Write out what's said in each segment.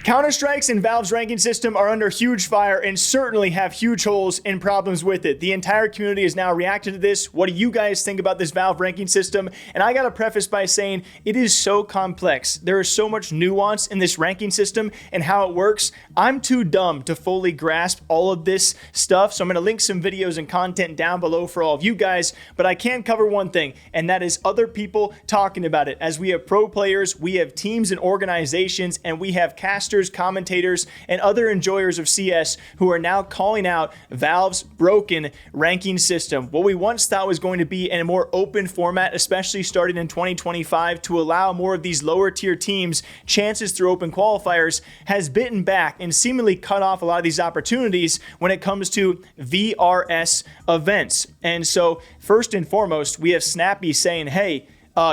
Counter-Strikes and Valve's ranking system are under huge fire and certainly have huge holes and problems with it. The entire community is now reacting to this. What do you guys think about this Valve ranking system? And I gotta preface by saying it is so complex. There is so much nuance in this ranking system and how it works. I'm too dumb to fully grasp all of this stuff, so I'm gonna link some videos and content down below for all of you guys, but I can cover one thing, and that is other people talking about it. As we have pro players, we have teams and organizations, and we have casters, commentators, and other enjoyers of CS who are now calling out Valve's broken ranking system. What we once thought was going to be in a more open format, especially starting in 2025, to allow more of these lower tier teams chances through open qualifiers, has bitten back and seemingly cut off a lot of these opportunities when it comes to VRS events. And so first and foremost, we have Snappy saying, hey,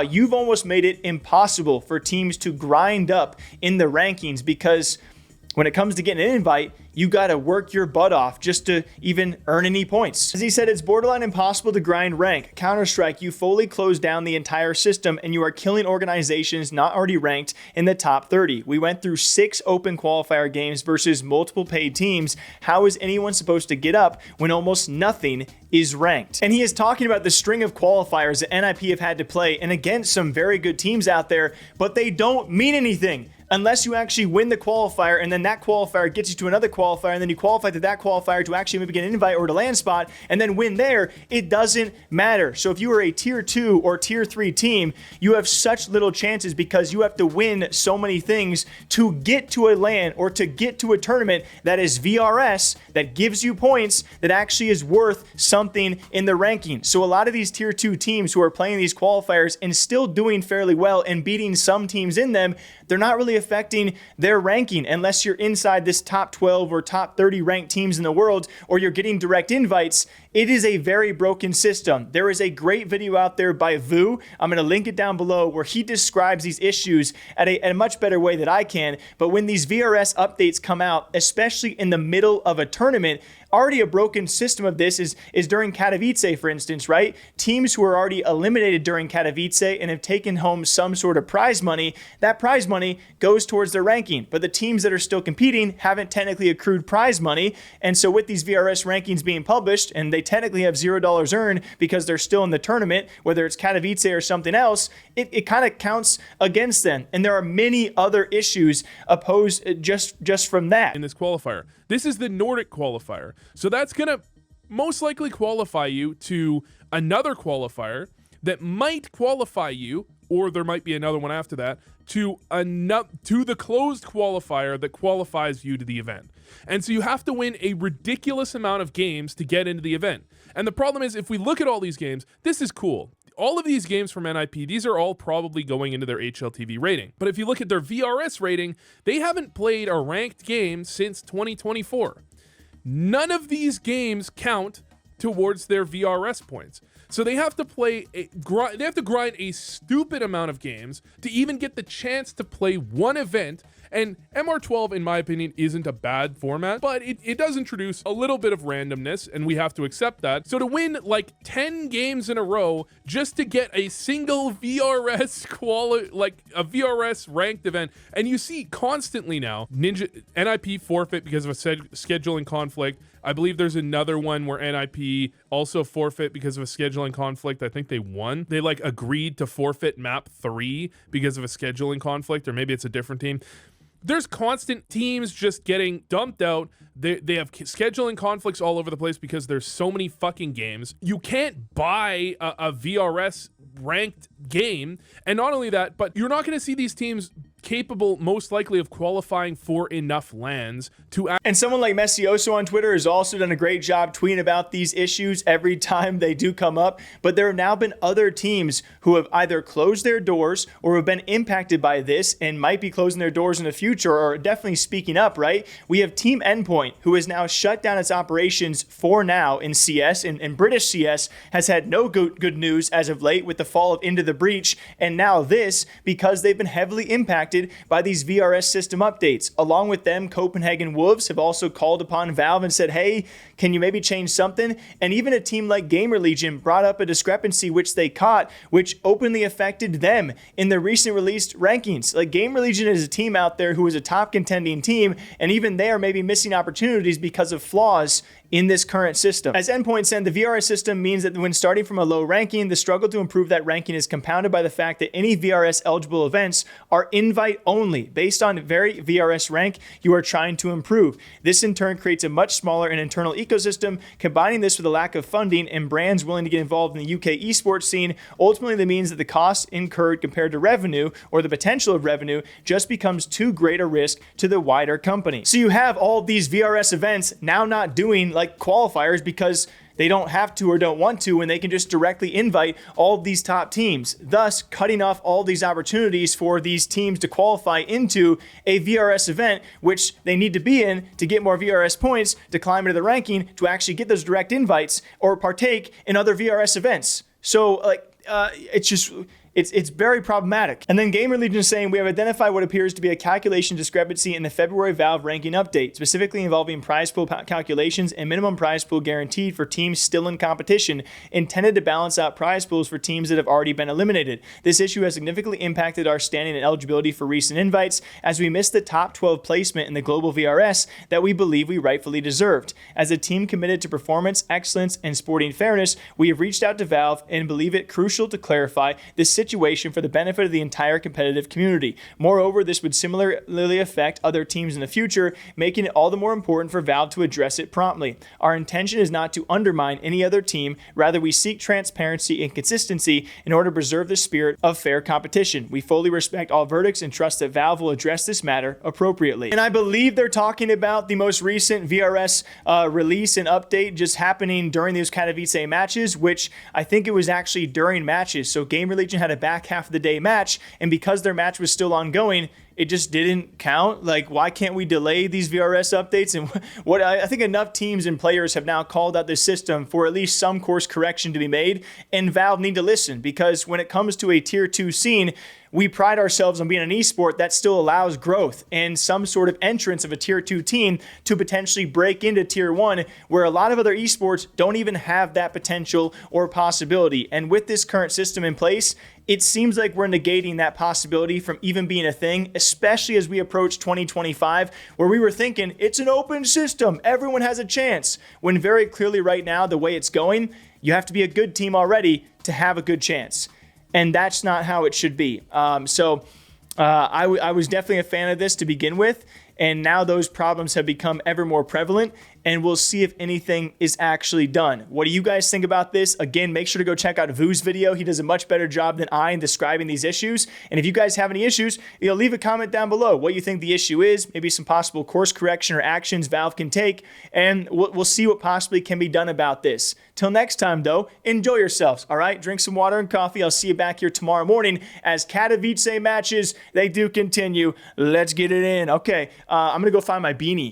you've almost made it impossible for teams to grind up in the rankings, because when it comes to getting an invite, you got to work your butt off just to even earn any points. As he said, it's borderline impossible to grind rank. Counter-Strike, you fully closed down the entire system and you are killing organizations not already ranked in the top 30. We went through 6 open qualifier games versus multiple paid teams. How is anyone supposed to get up when almost nothing is ranked? And he is talking about the string of qualifiers that NIP have had to play and against some very good teams out there, but they don't mean anything unless you actually win the qualifier, and then that qualifier gets you to another qualifier, and then you qualify to that qualifier to actually maybe get an invite or to land spot, and then win there. It doesn't matter. So if you are a tier 2 or tier 3 team, you have such little chances because you have to win so many things to get to a LAN or to get to a tournament that is VRS, that gives you points, that actually is worth something in the ranking. So a lot of these tier 2 teams who are playing these qualifiers and still doing fairly well and beating some teams in them, they're not really affecting their ranking unless you're inside this top 12 or top 30 ranked teams in the world, or you're getting direct invites. It is a very broken system. There is a great video out there by Vu. I'm going to link it down below, where he describes these issues at a much better way than I can. But when these VRS updates come out, especially in the middle of a tournament, already a broken system of this is during Katowice, for instance, right? Teams who are already eliminated during Katowice and have taken home some sort of prize money, that prize money goes towards their ranking. But the teams that are still competing haven't technically accrued prize money. And so with these VRS rankings being published, and they technically have $0 earned because they're still in the tournament, whether it's Katowice or something else, it kind of counts against them. And there are many other issues opposed just from that. In this qualifier, this is the Nordic qualifier. So that's going to most likely qualify you to another qualifier that might qualify you, or there might be another one after that, to the closed qualifier that qualifies you to the event. And so you have to win a ridiculous amount of games to get into the event. And the problem is, if we look at all these games, this is cool. All of these games from NIP, these are all probably going into their HLTV rating. But if you look at their VRS rating, they haven't played a ranked game since 2024. None of these games count towards their VRS points. So they have to grind a stupid amount of games to even get the chance to play one event. And MR12, in my opinion, isn't a bad format, but it does introduce a little bit of randomness, and we have to accept that. So to win like 10 games in a row just to get a single VRS a VRS ranked event, and you see constantly now NIP forfeit because of a scheduling conflict. I believe there's another one where NIP also forfeit because of a scheduling conflict. I think they won. They agreed to forfeit map 3 because of a scheduling conflict, or maybe it's a different team. There's constant teams just getting dumped out. They have scheduling conflicts all over the place because there's so many fucking games. You can't buy a VRS ranked game. And not only that, but you're not going to see these teams capable, most likely, of qualifying for enough lands to and someone like Messioso on Twitter has also done a great job tweeting about these issues every time they do come up. But there have now been other teams who have either closed their doors or have been impacted by this and might be closing their doors in the future, or definitely speaking up, right? We have Team Endpoint, who has now shut down its operations for now in CS, and British CS has had no good news as of late with the fall of Into the Breach, and now this, because they've been heavily impacted impacted by these VRS system updates. Along with them, Copenhagen Wolves have also called upon Valve and said, hey, can you maybe change something? And even a team like Gamer Legion brought up a discrepancy which they caught, which openly affected them in the recent released rankings. Like, Gamer Legion is a team out there who is a top contending team, and even they are maybe missing opportunities because of flaws in this current system. As Endpoint said, the VRS system means that when starting from a low ranking, the struggle to improve that ranking is compounded by the fact that any VRS eligible events are invite only. Based on very VRS rank you are trying to improve. This in turn creates a much smaller and internal ecosystem. Combining this with a lack of funding and brands willing to get involved in the UK esports scene, ultimately that means that the cost incurred compared to revenue, or the potential of revenue, just becomes too great a risk to the wider company. So you have all of these VRS events now not doing like qualifiers because they don't have to or don't want to, and they can just directly invite all of these top teams, thus cutting off all these opportunities for these teams to qualify into a VRS event, which they need to be in to get more VRS points to climb into the ranking to actually get those direct invites or partake in other VRS events. So like, it's very problematic. And then Gamer Legion is saying, we have identified what appears to be a calculation discrepancy in the February Valve ranking update, specifically involving prize pool calculations and minimum prize pool guaranteed for teams still in competition, intended to balance out prize pools for teams that have already been eliminated. This issue has significantly impacted our standing and eligibility for recent invites, as we missed the top 12 placement in the global VRS that we believe we rightfully deserved. As a team committed to performance, excellence, and sporting fairness, we have reached out to Valve and believe it crucial to clarify this situation for the benefit of the entire competitive community. Moreover, this would similarly affect other teams in the future, making it all the more important for Valve to address it promptly. Our intention is not to undermine any other team, rather we seek transparency and consistency in order to preserve the spirit of fair competition. We fully respect all verdicts and trust that Valve will address this matter appropriately. And I believe they're talking about the most recent VRS release and update just happening during those Katowice matches, which I think it was actually during matches. So Gamer Legion had a back half of the day match, and because their match was still ongoing, it just didn't count. Like, why can't we delay these VRS updates? And what I think enough teams and players have now called out this system for at least some course correction to be made, and Valve need to listen, because when it comes to a tier 2 scene, we pride ourselves on being an esport that still allows growth and some sort of entrance of a tier 2 team to potentially break into tier 1, where a lot of other esports don't even have that potential or possibility. And with this current system in place, it seems like we're negating that possibility from even being a thing, especially as we approach 2025, where we were thinking it's an open system, everyone has a chance, when very clearly right now, the way it's going, you have to be a good team already to have a good chance. And that's not how it should be. I was definitely a fan of this to begin with, and now those problems have become ever more prevalent, and we'll see if anything is actually done. What do you guys think about this? Again, make sure to go check out Vu's video. He does a much better job than I in describing these issues. And if you guys have any issues, leave a comment down below what you think the issue is, maybe some possible course correction or actions Valve can take, and we'll see what possibly can be done about this. Till next time, though, enjoy yourselves, all right? Drink some water and coffee. I'll see you back here tomorrow morning as Katowice matches, they do continue. Let's get it in. Okay, I'm going to go find my beanie.